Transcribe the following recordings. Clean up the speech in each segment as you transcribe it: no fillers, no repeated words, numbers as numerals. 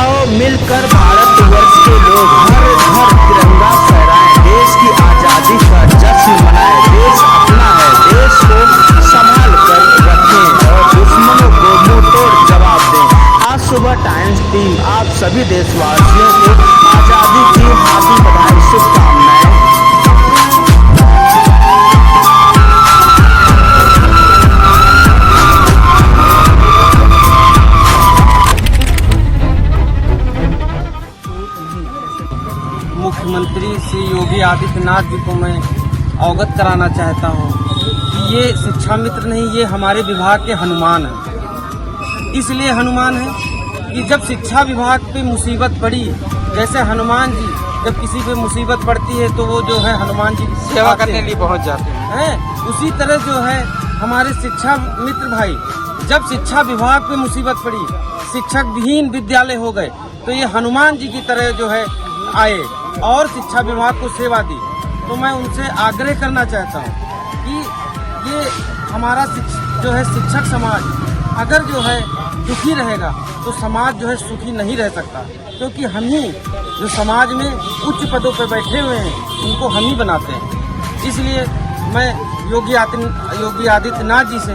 आओ मिलकर भारतवर्ष के लोग हर घर तिरंगा फहराएं, देश की आजादी का जश्न मनाएं। देश अपना है, देश को संभाल कर रखें और दुश्मनों को मुंहतोड़ जवाब दें। आज सुबह टाइम्स टीम आप सभी देशवासियों को आजादी की हार्दिक बधाई, शुभकामनाएं। मुख्यमंत्री श्री योगी आदित्यनाथ जी को मैं अवगत कराना चाहता हूँ कि ये शिक्षा मित्र नहीं, ये हमारे विभाग के हनुमान हैं। इसलिए हनुमान है कि जब शिक्षा विभाग पे मुसीबत पड़ी, जैसे हनुमान जी जब किसी पे मुसीबत पड़ती है तो वो जो है हनुमान जी सेवा करने के लिए पहुँच जाते हैं, उसी तरह जो है हमारे शिक्षा मित्र भाई जब शिक्षा विभाग पे मुसीबत पड़ी, शिक्षक विहीन विद्यालय हो गए, तो ये हनुमान जी की तरह जो है आए और शिक्षा विभाग को सेवा दी। तो मैं उनसे आग्रह करना चाहता हूँ कि ये हमारा जो है शिक्षक समाज अगर जो है दुखी रहेगा तो समाज जो है सुखी नहीं रह सकता, क्योंकि हम ही जो समाज में उच्च पदों पर बैठे हुए हैं उनको हम ही बनाते हैं। इसलिए मैं योगी आदित्यनाथ जी से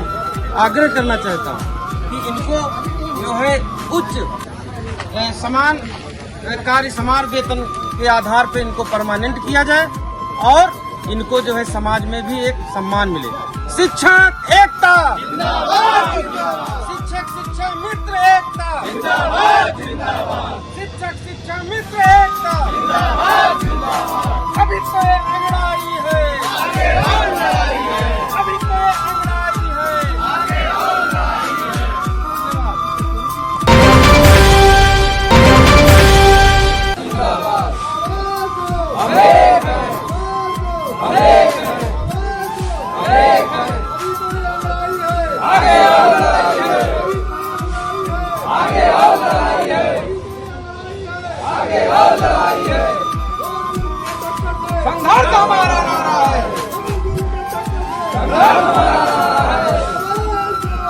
आग्रह करना चाहता हूँ कि इनको जो है उच्च समान कार्य समान वेतन के आधार पर इनको परमानेंट किया जाए और इनको जो है समाज में भी एक सम्मान मिले। शिक्षक एकता जिंदाबाद, शिक्षक शिक्षा मित्र एकता जिंदाबाद, शिक्षक शिक्षा मित्र एकता जिंदाबाद। अभी तो ये अंगड़ाई है, आगे और लड़ाई है, अभी तो ये अंगड़ाई है, आगे और लड़ाई है। संघर्ष हमारा नारा है, संघर्ष हमारा नारा है,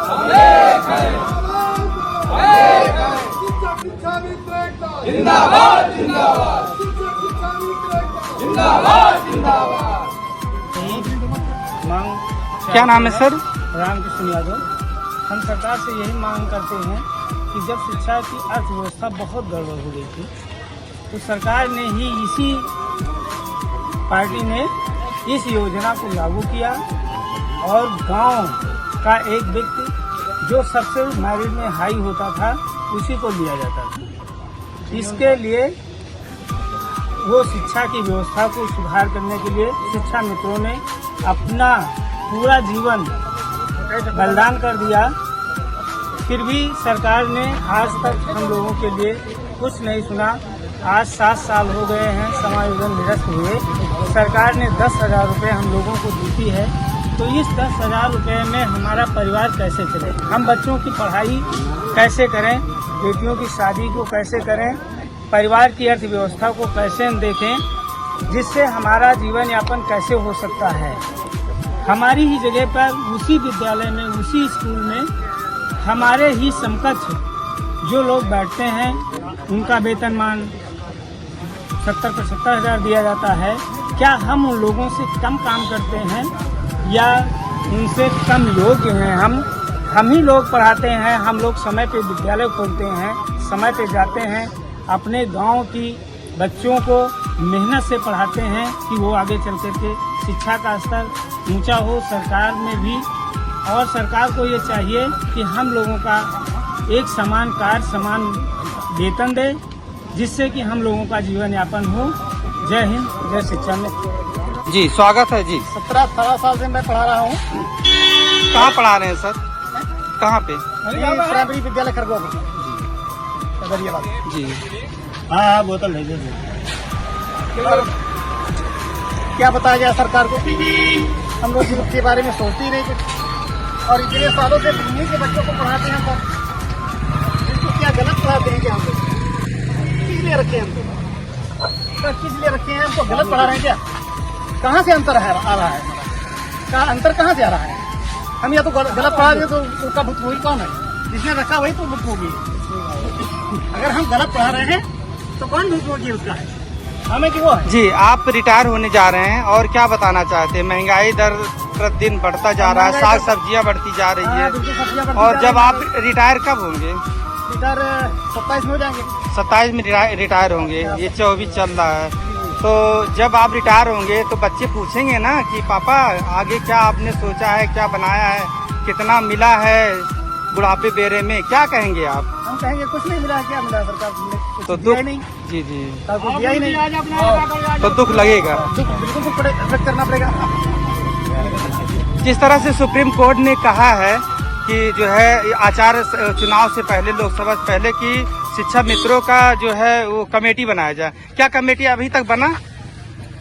हम एक हैं, जिंदाबाद जिंदाबाद जिंदाबाद जिंदाबाद। क्या नाम है सर? रामकृष्ण यादव। हम सरकार से यही मांग करते हैं कि जब शिक्षा की अर्थव्यवस्था बहुत गड़बड़ हो गई थी तो सरकार ने ही इसी पार्टी ने इस योजना को लागू किया और गांव का एक व्यक्ति जो सबसे मेरिट में हाई होता था उसी को लिया जाता था। इसके लिए वो शिक्षा की व्यवस्था को सुधार करने के लिए शिक्षा मित्रों ने अपना पूरा जीवन बलिदान कर दिया। फिर भी सरकार ने आज तक हम लोगों के लिए कुछ नहीं सुना। आज 7 साल हो गए हैं समायोजन निरस्त हुए। सरकार ने 10,000 रुपये हम लोगों को दी है, तो इस 10,000 रुपये में हमारा परिवार कैसे चले, हम बच्चों की पढ़ाई कैसे करें, बेटियों की शादी को कैसे करें, परिवार की अर्थव्यवस्था को कैसे देखें, जिससे हमारा जीवन यापन कैसे हो सकता है। हमारी ही जगह पर उसी विद्यालय में उसी स्कूल में हमारे ही समकक्ष जो लोग बैठते हैं उनका वेतनमान 70-75 हज़ार दिया जाता है। क्या हम उन लोगों से कम काम करते हैं या उनसे कम योग्य हैं? हम ही लोग पढ़ाते हैं, हम लोग समय पे विद्यालय खोलते हैं, समय पे जाते हैं, अपने गांव की बच्चों को मेहनत से पढ़ाते हैं कि वो आगे चल कर के शिक्षा का स्तर ऊंचा हो सरकार में भी। और सरकार को ये चाहिए कि हम लोगों का एक समान कार्य समान वेतन दे, जिससे कि हम लोगों का जीवन यापन हो। जय हिंद, जय शिक्षा मित्र। जी स्वागत है जी। 17-18 साल से मैं पढ़ा रहा हूँ। कहाँ पढ़ा रहे हैं सर? कहाँ पे? प्राइमरी विद्यालय खरगोन जी। हाँ बोतल भेजे। क्या बताया गया सरकार को? हम लोग इसके बारे में सोचते ही नहीं कुछ, और इतने सालों से इन्हीं के बच्चों को पढ़ाते हैं सर। इसको क्या गलत पढ़ाते हैं क्या हम लोग? किस लिए रखे हैं हमको? सर किस लिए रखे हैं? हमको गलत पढ़ा रहे हैं क्या? कहाँ से अंतर आ रहा है? अंतर कहाँ से आ रहा है? हम या तो गलत पढ़ा रहे हैं तो उसका भुगतान कौन है? जिसने रखा वही तो भुगतान होगी। अगर हम गलत पढ़ा रहे हैं तो कौन भुगतोगी उसका है, हमें कि वो है। जी, आप रिटायर होने जा रहे हैं और क्या बताना चाहते हैं? महंगाई दर प्रतिदिन बढ़ता जा रहा है, साग सब्जियां बढ़ती जा रही है, बिल्कुल सब्जियां बढ़ती और जा जब रही आप रिटायर कब होंगे? इधर 27 में हो जाएंगे। 27 में रिटायर होंगे, ये 24 चल रहा है। तो जब आप रिटायर होंगे तो बच्चे पूछेंगे ना कि पापा आगे क्या आपने सोचा है, क्या बनाया है, कितना मिला है बुढ़ापे बेरे में, क्या कहेंगे आप? हम कहेंगे कुछ नहीं मिला है, क्या मिला सरकार ने, कुछ तो दिया दुख, ही नहीं, जी जी, कुछ दिया ही नहीं, तो दुख लगेगा। बिल्कुल दुख व्यक्त करना पड़ेगा। जिस तरह से सुप्रीम कोर्ट ने कहा है कि जो है आचार चुनाव से पहले, लोकसभा से पहले की शिक्षा मित्रों का जो है वो कमेटी बनाया जाए, क्या कमेटी अभी तक बना?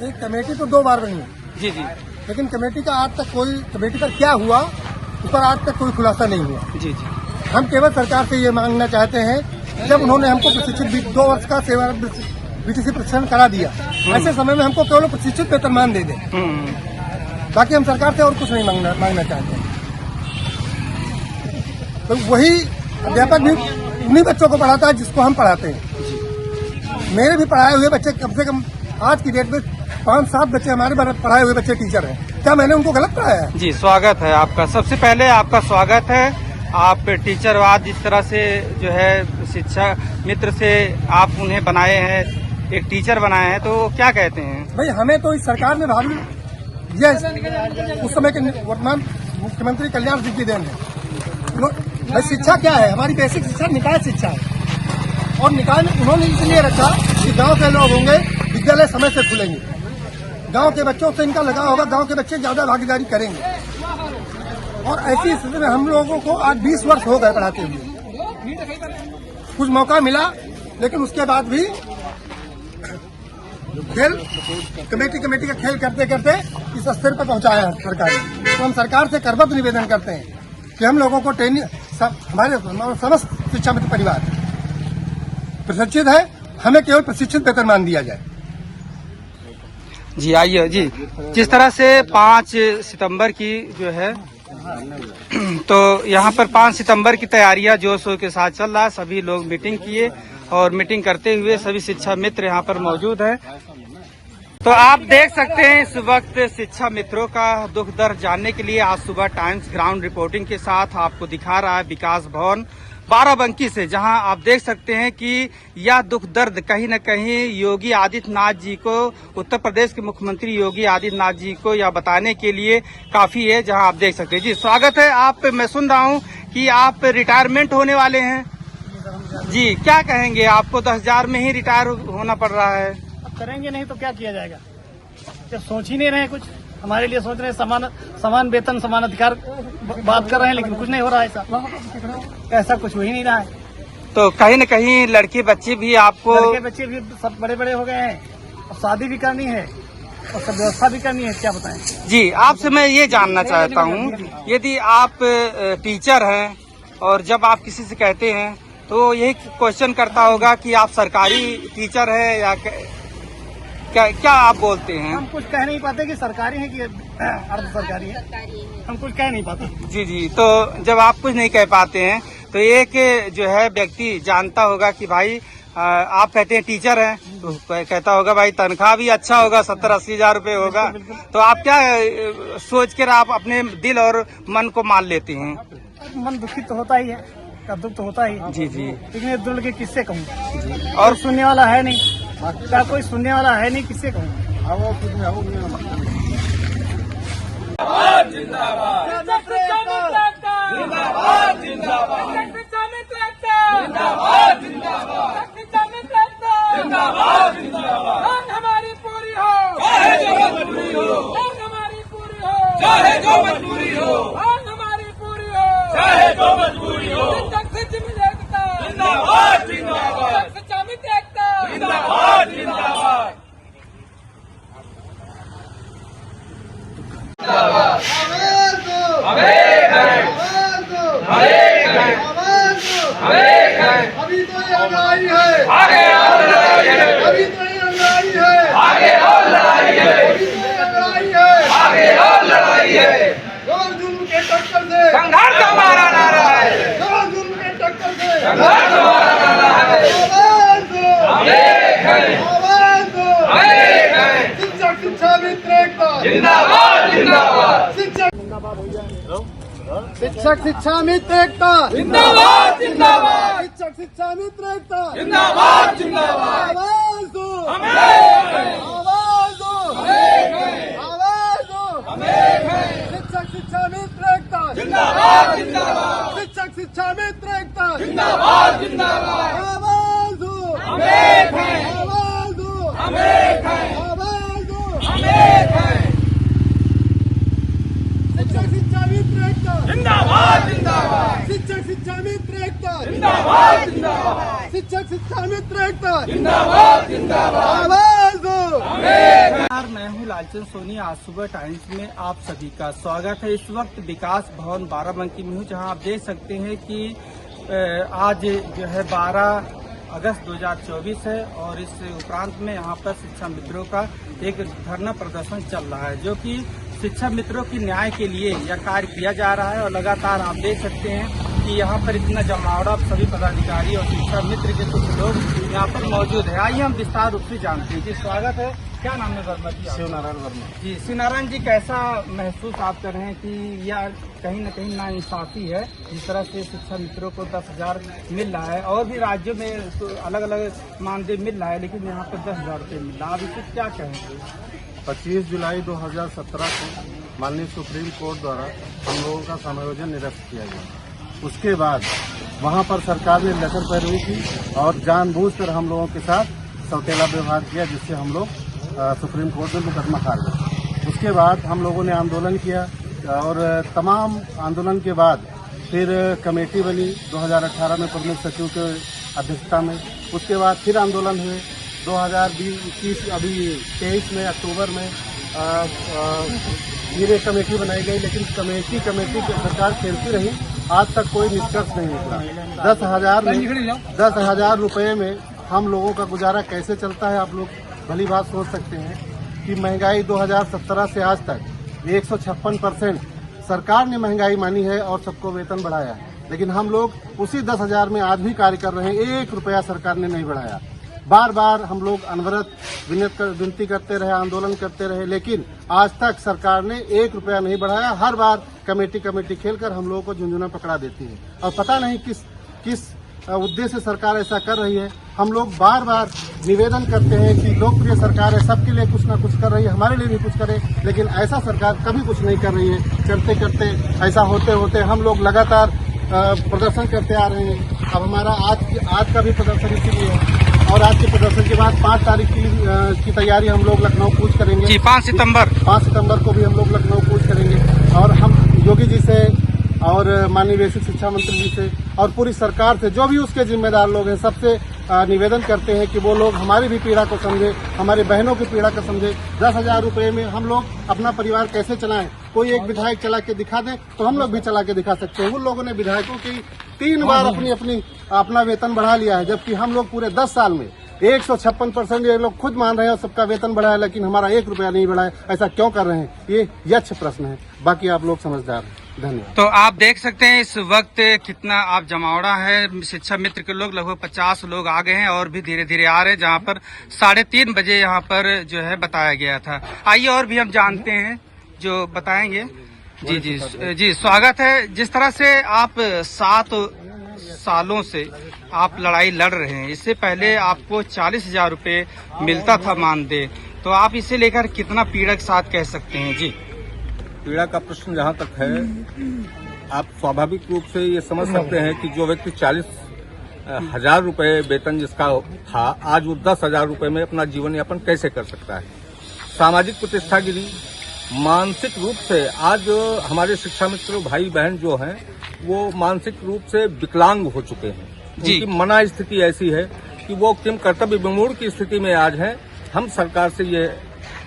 एक कमेटी तो 2 बार बनी है, जी जी लेकिन कमेटी का आज तक कोई, कमेटी पर क्या हुआ उस पर आज तक कोई खुलासा नहीं हुआ। जी जी। हम केवल सरकार से ये मांगना चाहते हैं, जब उन्होंने हमको प्रशिक्षित 2 वर्ष का सेवा बीटीसी प्रशिक्षण करा दिया, ऐसे समय में हमको केवल प्रशिक्षित वेतनमान दे दें, बाकी हम सरकार से और कुछ नहीं मांगना चाहते हैं। तो वही अध्यापक भी उन्हीं बच्चों को पढ़ाता है जिसको हम पढ़ाते हैं। मेरे भी पढ़ाए हुए बच्चे कम से कम आज की डेट में 5-7 बच्चे हमारे पढ़ाए हुए बच्चे टीचर हैं। क्या मैंने उनको गलत पढ़ाया है? जी, स्वागत है आपका। सबसे पहले आपका स्वागत है। आप टीचरवाद जिस तरह से जो है शिक्षा मित्र से आप उन्हें बनाए हैं, एक टीचर बनाए हैं, तो क्या कहते हैं? भाई हमें तो इस सरकार ने भाग दिया, उस समय के वर्तमान मुख्यमंत्री कल्याण सिंह की देन है। भाई शिक्षा क्या है? हमारी बेसिक शिक्षा निकाय शिक्षा है, और निकाय में उन्होंने इसलिए रखा कि गांव के लोग होंगे, विद्यालय समय से खुलेंगे, गांव के बच्चों से इनका लगाव होगा, गांव के बच्चे ज्यादा भागीदारी करेंगे। और ऐसी स्थिति में हम लोगों को आज 20 वर्ष हो गए पढ़ाते हुए, कुछ मौका मिला, लेकिन उसके बाद भी खेल कमेटी का खेल करते करते इस स्तर पर पहुंचाया है सरकार ने। तो हम सरकार से करबद्ध निवेदन करते हैं कि हम लोगों को ट्रेनिंग, हमारे समस्त शिक्षा मित्र परिवार प्रशिक्षित है, हमें केवल प्रशिक्षित वेतनमान दिया जाए। जी आइए जी। जिस तरह से 5 सितंबर की जो है तो यहाँ पर 5 सितंबर की तैयारियां जोर शोर के साथ चल रहा है। सभी लोग मीटिंग किए और मीटिंग करते हुए सभी शिक्षा मित्र यहाँ पर मौजूद है। तो आप देख सकते हैं इस वक्त शिक्षा मित्रों का दुख दर्द जानने के लिए आज सुबह टाइम्स ग्राउंड रिपोर्टिंग के साथ आपको दिखा रहा है विकास भवन बाराबंकी से, जहां आप देख सकते हैं कि यह दुख दर्द कहीं न कहीं योगी आदित्यनाथ जी को, उत्तर प्रदेश के मुख्यमंत्री योगी आदित्यनाथ जी को यह बताने के लिए काफी है। जहां आप देख सकते हैं। जी स्वागत है। आप, मैं सुन रहा हूं कि आप रिटायरमेंट होने वाले हैं जी, क्या कहेंगे? आपको 10,000 में ही रिटायर होना पड़ रहा है। अब करेंगे नहीं तो क्या किया जाएगा? जब सोच ही नहीं रहे कुछ, हमारे लिए सोच रहे हैं समान वेतन समान अधिकार बात कर रहे हैं, लेकिन कुछ नहीं हो रहा है। ऐसा कुछ हो ही नहीं रहा है। तो कहीं न कहीं लड़के बच्चे भी आपको, लड़के बच्चे भी सब बड़े बड़े हो गए हैं, और शादी भी करनी है और सब व्यवस्था भी करनी है, क्या बताएं? जी आपसे मैं ये जानना चाहता हूँ, यदि आप टीचर हैं और जब आप किसी से कहते हैं तो यही क्वेश्चन करता होगा कि आप सरकारी टीचर है या क्या आप बोलते हैं? हम कुछ कह नहीं पाते कि सरकारी है कि अर्ध सरकारी है, हम कुछ कह नहीं पाते। जी जी। तो जब आप कुछ नहीं कह पाते हैं तो एक जो है व्यक्ति जानता होगा कि भाई आप कहते हैं टीचर हैं, तो कहता होगा भाई तनख्वाह भी अच्छा होगा, 70-80 हजार रुपये होगा। तो आप क्या सोच कर आप अपने दिल और मन को मान लेते हैं? मन दुखित तो होता ही है, दुख तो होता ही। जी जी। लेकिन ये दुख के किससे कहूँ? और सुनने वाला है नहीं, क्या कोई सुनने वाला है नहीं, किससे कहूँ? हमारी पूरी हो, चाहे जो मजबूरी हो, हमारी पूरी हो, चाहे जो मजबूरी हो, हमारी पूरी हो, चाहे जो मजबूरी हो। जिंदाबाद जिंदाबाद, सच्चामित एकता जिंदाबाद जिंदाबाद। अभी तो ये लड़ाई है, आगे और लड़ाई है, अभी तो ये लड़ाई है, आगे और लड़ाई है, अभी तो ये लड़ाई है, आगे और लड़ाई है। जोर जुल्म के टक्कर से संघर्ष हमारा नारा है, जोर जुल्म के टक्कर से संघर्ष हमारा शिक्षक शिक्षा मित्र एकता जिंदाबाद जिंदाबाद शिक्षक शिक्षा मित्र एकता जिंदाबाद जिंदाबाद आवाज दो आवाज दो आवाज दो शिक्षक शिक्षा मित्र एकता जिंदाबाद जिंदाबाद शिक्षक शिक्षा मित्र एकता जिंदाबाद जिंदाबाद आवाज दो हम एक हैं आवाज दो हम एक हैं आवाज दो हम एक हैं शिक्षक शिक्षा मित्र एकता जिंदाबाद जिंदाबाद शिक्षक शिक्षा मित्र एकता जिंदाबाद जिंदाबाद शिक्षक शिक्षा मित्र एकता जिंदाबाद जिंदाबाद आवाज दो नमस्कार, मैं हूं लालचंद सोनी। आज सुबह टाइम्स में आप सभी का स्वागत है। इस वक्त विकास भवन बाराबंकी में हूं, जहां आप देख सकते हैं कि आज जो है 12 अगस्त 2024 है और इस उपरांत में यहां पर शिक्षा मित्रों का एक धरना प्रदर्शन चल रहा है, जो कि शिक्षा मित्रों की न्याय के लिए यह कार्य किया जा रहा है। और लगातार आप देख सकते हैं कि यहाँ पर इतना जमावड़ा सभी पदाधिकारी और शिक्षा मित्र के कुछ लोग यहाँ पर मौजूद है। आइए हम विस्तार रूप से जानते हैं। जी स्वागत है। क्या नाम है वर्मा जी? शिवनारायण वर्मा। जी शिवनारायण जी, कैसा महसूस आप कर रहे हैं कि यह कहीं न कहीं नाइंसाफी है, जिस तरह से शिक्षा मित्रों को 10,000 मिल रहा है और भी राज्यों में तो अलग अलग मानदेय मिल रहा है, लेकिन यहाँ पर 10,000 रुपये मिल रहा है। आप इसे क्या कहेंगे? 25 जुलाई 2017 को माननीय सुप्रीम कोर्ट द्वारा हम लोगों का समायोजन निरस्त किया गया। उसके बाद वहां पर सरकार ने लेटर पैरवी की और जानबूझकर हम लोगों के साथ सौतेला व्यवहार किया, जिससे हम लोग सुप्रीम कोर्ट में मुकदमा हार गए। उसके बाद हम लोगों ने आंदोलन किया और तमाम आंदोलन के बाद फिर कमेटी बनी 2018 में प्रमुख सचिव के अध्यक्षता में। उसके बाद फिर आंदोलन हुए 2021 अभी 23 में अक्टूबर में फिर एक कमेटी बनाई गई, लेकिन कमेटी की सरकार खेलती रही। आज तक कोई निष्कर्ष नहीं निकला। 10,000 रुपये में हम लोगों का गुजारा कैसे चलता है, आप लोग भली बात सोच सकते हैं कि महंगाई 2017 से आज तक 156% सरकार ने महंगाई मानी है और सबको वेतन बढ़ाया है, लेकिन हम लोग उसी 10,000 में आज भी कार्य कर रहे हैं। 1 रुपया सरकार ने नहीं बढ़ाया। बार बार हम लोग अनवरत विनती करते रहे, आंदोलन करते रहे, लेकिन आज तक सरकार ने 1 रुपया नहीं बढ़ाया। हर बार कमेटी खेलकर हम लोगों को झुंझुना पकड़ा देती है और पता नहीं किस उद्देश्य से सरकार ऐसा कर रही है। हम लोग बार बार निवेदन करते हैं कि लोकप्रिय सरकार है, सबके लिए कुछ न कुछ कर रही है, हमारे लिए भी कुछ करे, लेकिन ऐसा सरकार कभी कुछ नहीं कर रही है। करते करते ऐसा होते होते हम लोग लगातार प्रदर्शन करते आ रहे हैं। अब हमारा आज का भी प्रदर्शन इसीलिए है और आज के प्रदर्शन के बाद 5 तारीख की तैयारी हम लोग लखनऊ कूच करेंगे। जी 5 सितंबर को भी हम लोग लखनऊ कूच करेंगे और हम योगी जी से और माननीय बेसिक शिक्षा मंत्री जी से और पूरी सरकार से, जो भी उसके जिम्मेदार लोग हैं, सबसे निवेदन करते हैं कि वो लोग हमारी भी पीड़ा को समझे, हमारी बहनों की पीड़ा को समझे। 10,000 रुपये में हम लोग अपना परिवार कैसे चलाएं? कोई एक विधायक चला के दिखा दे तो हम लोग भी चला के दिखा सकते हैं। उन लोगों ने विधायकों की 3 बार अपना वेतन बढ़ा लिया है, जबकि हम लोग पूरे 10 साल में 156% ये लोग खुद मान रहे हैं सबका वेतन बढ़ाया, लेकिन हमारा 1 रुपया नहीं बढ़ाया। ऐसा क्यों कर रहे हैं? ये यक्ष प्रश्न है। बाकी आप लोग समझदार हैं। धन्यवाद। तो आप देख सकते हैं इस वक्त कितना आप जमावड़ा है। शिक्षा मित्र के लोग लगभग 50 लोग आ गए हैं और भी धीरे धीरे आ रहे हैं, जहां पर 3:30 बजे यहां पर जो है बताया गया था। आइए और भी हम जानते हैं जो बताएंगे। जी स्वागत है। जिस तरह से आप 7 सालों से आप लड़ाई लड़ रहे हैं, इससे पहले आपको 40,000 रुपये मिलता था मानदेय, तो आप इसे लेकर कितना पीड़ा के साथ कह सकते हैं? जी पीड़ा का प्रश्न जहाँ तक है, आप स्वाभाविक रूप से ये समझ सकते हैं कि जो व्यक्ति 40,000 रुपये वेतन जिसका था, आज वो 10,000 रुपये में अपना जीवन यापन कैसे कर सकता है? सामाजिक प्रतिष्ठा गिरी, मानसिक रूप से आज हमारे शिक्षा मित्र भाई बहन जो हैं वो मानसिक रूप से विकलांग हो चुके हैं। उनकी मना स्थिति ऐसी है कि वो किम कर्तव्य विमूढ़ की स्थिति में आज है। हम सरकार से ये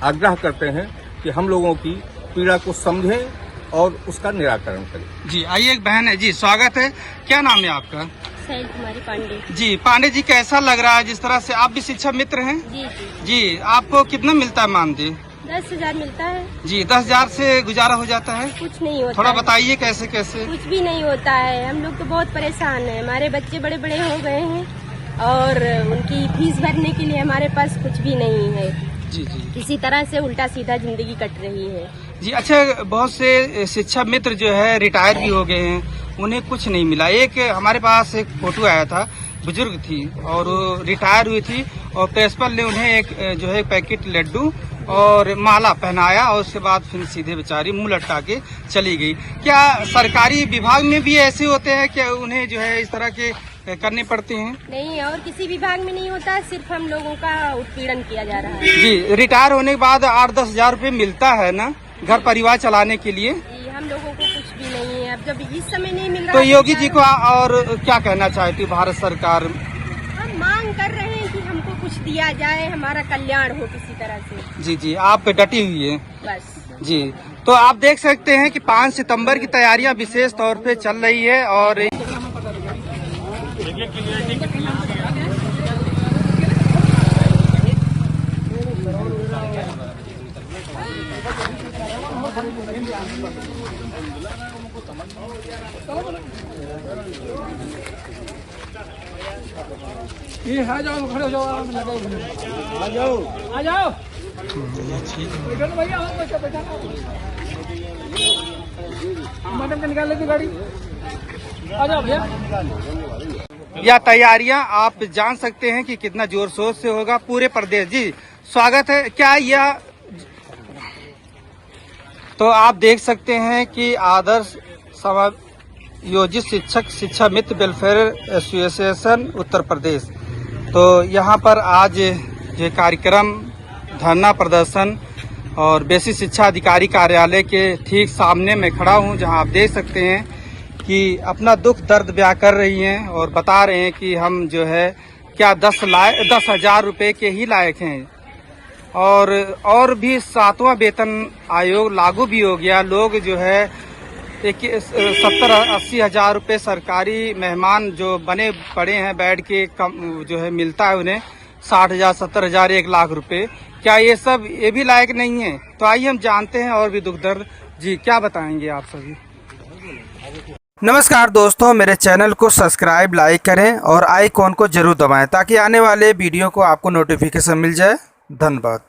आग्रह करते हैं कि हम लोगों की पीड़ा को समझें और उसका निराकरण करें। जी आइए, एक बहन है। जी स्वागत है। क्या नाम है आपका? शैल कुमारी पांडे। जी पांडे जी, कैसा लग रहा है जिस तरह से आप भी शिक्षा मित्र हैं? जी आपको कितना मिलता है मानदेय? 10,000 मिलता है। जी 10,000 से गुजारा हो जाता है? कुछ नहीं होता। थोड़ा बताइए कैसे कैसे? कुछ भी नहीं होता है। हम लोग तो बहुत परेशान हैं। हमारे बच्चे बड़े बड़े हो गए हैं और उनकी फीस भरने के लिए हमारे पास कुछ भी नहीं है। जी जी किसी तरह से उल्टा सीधा जिंदगी कट रही है। जी। अच्छा, बहुत से शिक्षा मित्र जो है रिटायर भी हो गए हैं, उन्हें कुछ नहीं मिला। एक हमारे पास एक फोटो आया था, बुजुर्ग थी और वो रिटायर हुई थी और प्रिंसिपल ने उन्हें एक जो है पैकेट लड्डू और माला पहनाया और उसके बाद फिर सीधे बेचारी मुंह लटका के चली गई। क्या सरकारी विभाग में भी ऐसे होते हैं कि उन्हें जो है इस तरह के करने पड़ते हैं? नहीं, और किसी विभाग में नहीं होता, सिर्फ हम लोगों का उत्पीड़न किया जा रहा है। जी, रिटायर होने के बाद 8-10 हजार रुपये मिलता है ना घर परिवार चलाने के लिए? जी, हम लोगों को कुछ भी नहीं है। अब जब इस समय नहीं मिल रहा तो है, योगी जी को और क्या कहना चाहती भारत सरकार? हम मांग कर रहे हैं कि हमको कुछ दिया जाए, हमारा कल्याण हो किसी तरह से। जी जी, आप डटी हुई है बस जी। तो आप देख सकते हैं कि 5 सितंबर की तैयारियां विशेष तौर पे चल रही है और ये आ जाओ, खड़े हो जाओ, आराम से लगे। आ जाओ, आ जाओ। बैठो ना भैया, आओ, बैठो, बैठो। मैडम को निकाल लेती गाड़ी। आ जाओ भैया। यह तैयारियां आप जान सकते हैं कि कितना जोर शोर से होगा पूरे प्रदेश। जी, स्वागत है। क्या यह तो आप देख सकते हैं कि आदर्श समायोजित शिक्षक शिक्षा मित्र वेलफेयर एसोसिएशन उत्तर प्रदेश, तो यहाँ पर आज ये कार्यक्रम धरना प्रदर्शन और बेसिक शिक्षा अधिकारी कार्यालय के ठीक सामने में खड़ा हूँ, जहाँ आप देख सकते हैं कि अपना दुख दर्द बयां कर रही हैं और बता रहे हैं कि हम जो है क्या 10,000 रुपये के ही लायक हैं और भी 7वां वेतन आयोग लागू भी हो गया। लोग जो है 70-80 हजार रुपये सरकारी मेहमान जो बने पड़े हैं बेड के कम जो है मिलता है उन्हें 60,000, 70,000, 1 लाख रुपए। क्या ये सब ये भी लायक नहीं है? तो आइए हम जानते हैं और भी दुख दर्द। जी, क्या बताएंगे आप सभी? नमस्कार दोस्तों, मेरे चैनल को सब्सक्राइब लाइक करें और आइकॉन को जरूर दबाएं ताकि आने वाले वीडियो को आपको नोटिफिकेशन मिल जाए। धन्यवाद।